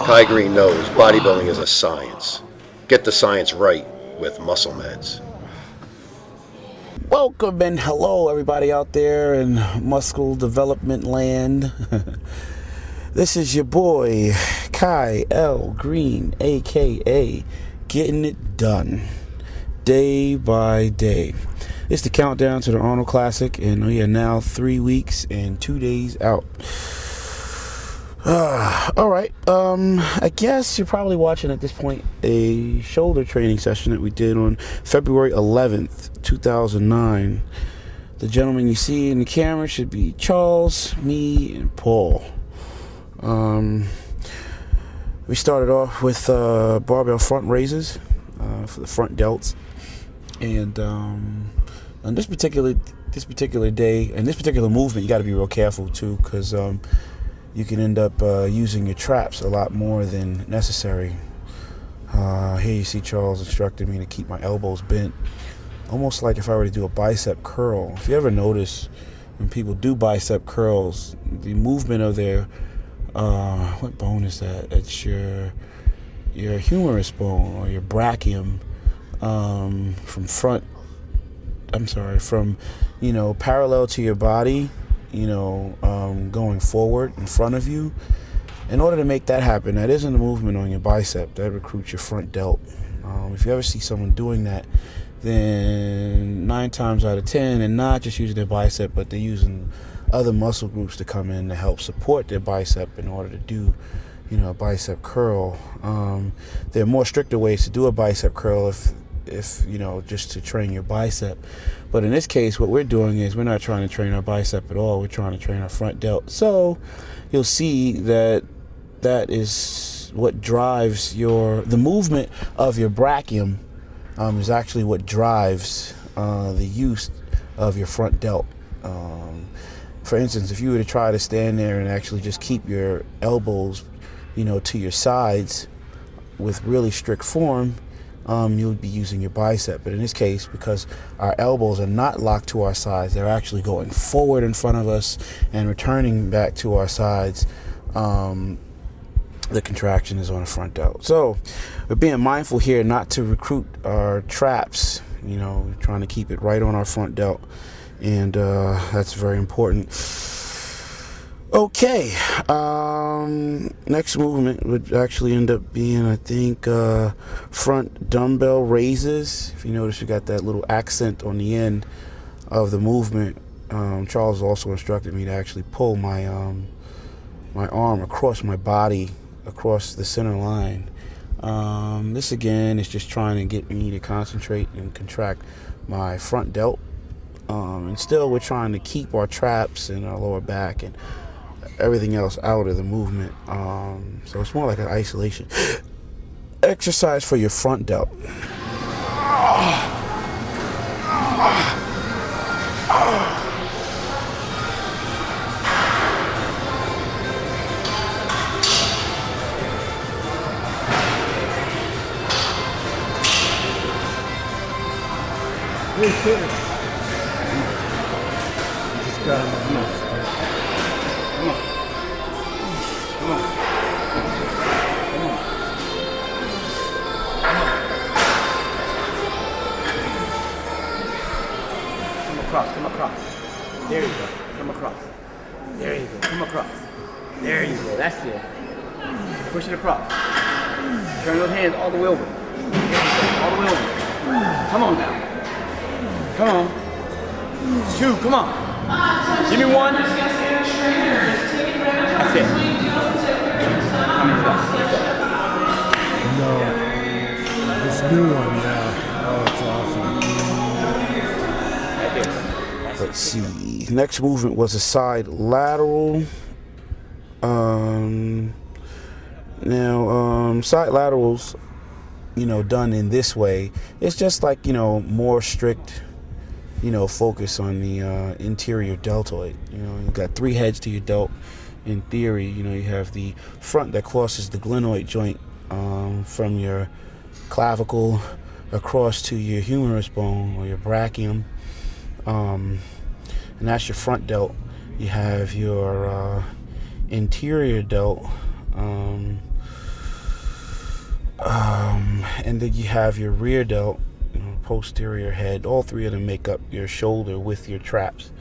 Kai Greene knows bodybuilding is a science. Get the science right with Muscle Meds. Welcome and hello everybody out there in muscle development land. This is your boy Kai L. Greene, aka Getting It Done, day by day. It's the countdown to the Arnold Classic, and we are now 3 weeks and 2 days out. All right. I guess you're probably watching at this point a shoulder training session that we did on February 11th, 2009. The gentleman you see in the camera should be Charles, me, and Paul. We started off with barbell front raises for the front delts, and on this particular day and this particular movement, you got to be real careful too, because you can end up using your traps a lot more than necessary. Here you see Charles instructed me to keep my elbows bent, almost like if I were to do a bicep curl. If you ever notice when people do bicep curls, the movement of their what bone is that? It's your humerus bone or your brachium, from parallel to your body, going forward in front of you. In order to make that happen, that isn't a movement on your bicep. That recruits your front delt. If you ever see someone doing that, then 9 times out of 10, and not just using their bicep, but they're using other muscle groups to come in to help support their bicep in order to do, a bicep curl. There are more stricter ways to do a bicep curl if just to train your bicep. But in this case, what we're doing is we're not trying to train our bicep at all. We're trying to train our front delt. So you'll see that is what drives the movement of your brachium, is actually what drives the use of your front delt. For instance, if you were to try to stand there and actually just keep your elbows, to your sides with really strict form, you would be using your bicep. But in this case, because our elbows are not locked to our sides, they're actually going forward in front of us and returning back to our sides, the contraction is on the front delt. So we're being mindful here not to recruit our traps, we're trying to keep it right on our front delt, and that's very important. Okay, next movement would actually end up being, I think, front dumbbell raises. If you notice, you got that little accent on the end of the movement. Charles also instructed me to actually pull my my arm across my body, across the center line. This again is just trying to get me to concentrate and contract my front delt. And still, we're trying to keep our traps and our lower back and everything else out of the movement. So it's more like an isolation exercise for your front delt. Come across. There you go. Come across. There you go. Come across. There you go. That's it. Push it across. Turn those hands all the way over. All the way over. Come on now. Come on. 2. Come on. Give me 1. That's it. No. This new one, yeah. Oh, it's awesome. Let's see. Next movement was a side lateral. Side laterals, done in this way, it's just like, more strict, focus on the interior deltoid. You've got 3 heads to your delt. In theory, you have the front that crosses the glenoid joint from your clavicle across to your humerus bone or your brachium. And that's your front delt. You have your interior delt And then you have your rear delt, posterior head. All three of them make up your shoulder with your traps.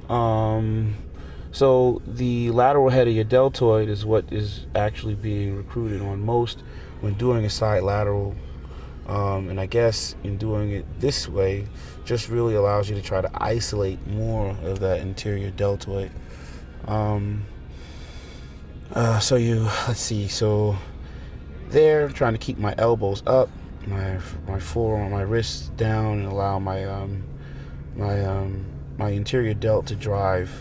So the lateral head of your deltoid is what is actually being recruited on most when doing a side lateral. And I guess in doing it this way just really allows you to try to isolate more of that interior deltoid. So let's see, so there, trying to keep my elbows up, my forearm, my wrists down, and allow my interior delt to drive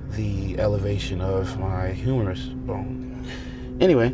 the elevation of my humerus bone. Anyway.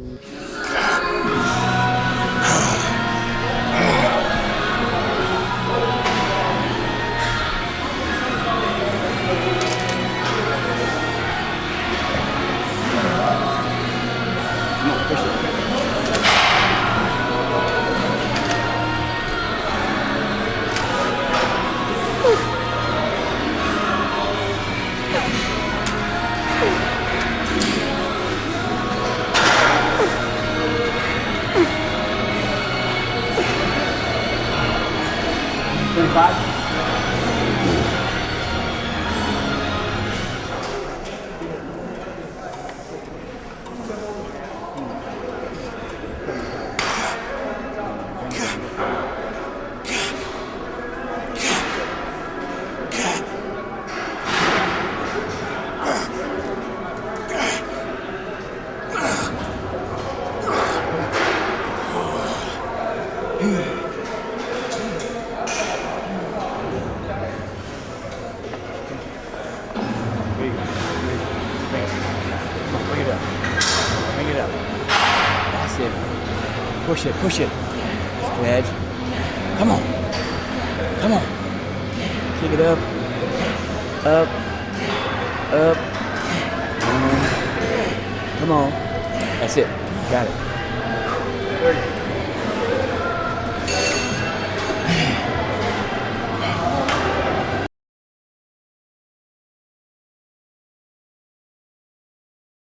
Push it. Square edge. Come on. Kick it up. Up. Come on. That's it. Got it.